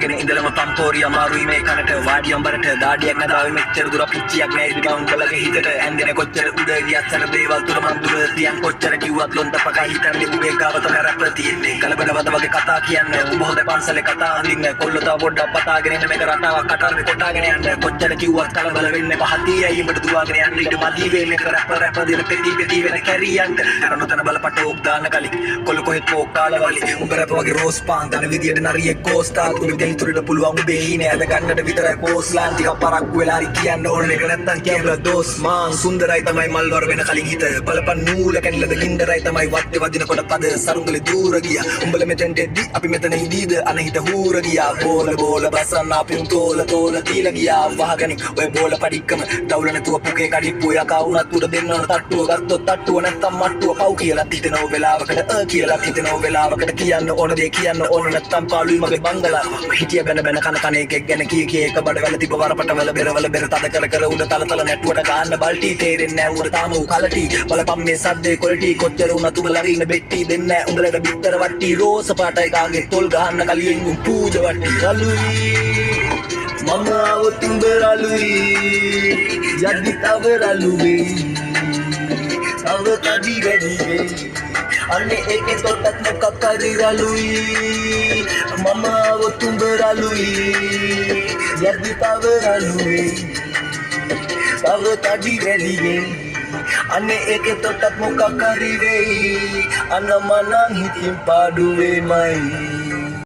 ගෙන ඉඳලම පම්පෝරිය අමාරුයි මේ කනට වාඩියම් බරට දාඩියක් නදාවේ මෙච්චර දුර පිච්චියක් නෑ ඉදි ගවුන් කලගේ හිතට ඇන්දෙන කොච්චර උඩ ගියත් සර දේවල් තුර මන් දුර තියන් කොච්චර කිව්වත් ලොන්ත පකයි හිතන්නේ උගේ ගාව තමයි රැප් තියෙන්නේ කලබල වද වගේ කතා කියන්නේ උඹ හොද පන්සලේ කතා අඳින්න කොල්ලතා පොඩ්ඩක් පතාගෙන ඉන්න මේක රටාවක් කටාරේ කොටාගෙන යන්න කොච්චර කිව්වත් කලබල වෙන්නේ පහතියයි උඹට දුවාගෙන යන්න ඊට මදි වේ මේක රැප් දින පෙති වෙන කැරියන්ට කරනතන බලපටෝක් දාන්න කලින් කොල්ල කොහෙත් පෝක් කාලා වලි උඹ රැප් වගේ රෝස් පාන් දන විදියට නරියෙක් කෝස්ටා තුරු දෙලිතුරට පුළුවන් උඹේ හීනේ ඇද ගන්නට විතරයි පෝස්ලාන් ටික පරක්කු වෙලා හරි කියන්න ඕන එක නැත්තම් කියන්න දෝස් මාන් සුන්දරයි තමයි මල් වර වෙන කලින් හිත බලපන් නූල කැඩිලද ගින්දරයි තමයි වත්තේ වදිනකොට පද සරුංගලේ දූර ගියා උඹල මෙතෙන් දෙද්දි අපි මෙතන ඉදීද අනහිත හූර ගියා බෝල බසන්න අපි තෝල තීලා ගියා වහගනින් ඔය බෝල පඩික්කම දවුල නැතුව පුකේ කඩිප්පු යකා උනත් උඩ දෙන්නන තට්ටුව ගත්තොත් තට්ටුව නැත්තම් මට්ටුව පව් කියලා හිතෙනව වෙලාවකට කියලා හිතෙනව වෙලාවකට කියන්න ඕන දේ කියන්න ඕන නැත්තම් පාළුයි මගේ බංගලා හිටිය බැන කන කන එකෙක් ගැන කී එක බඩවැල තිබ වරපටවල බෙරවල බෙර තද කර උඩ තල නැට්ටුවට ගන්න බල්ටි තේරෙන්නේ නැහැ උඩ තාම උ කලටි බලපම් මේ සද්දේ කොල්ටි කොච්චර උනත් උඹලා ඉන්න බෙට්ටි දෙන්නේ නැහැ උඹලට බිත්තර වට්ටි රෝස පාටයි කාගේ තොල් ගහන්න කලියෙන් උන් පූජ වට්ටි රළුයි මම આવොත් උඹ රළුයි යද්දි තව රළුවේ තව කඩි වැඩි වෙයි අනේ ඒකේ තොටත් මොකක් හරි රළුයි මම આવොත් උඹ රළුයි යද්දි තව රළුවේ තව කඩි වැඩි වෙයි අනේ ඒකේ තොටත් මොකක් හරි වෙයි අනමනන් හිතින් පාඩු වෙමයි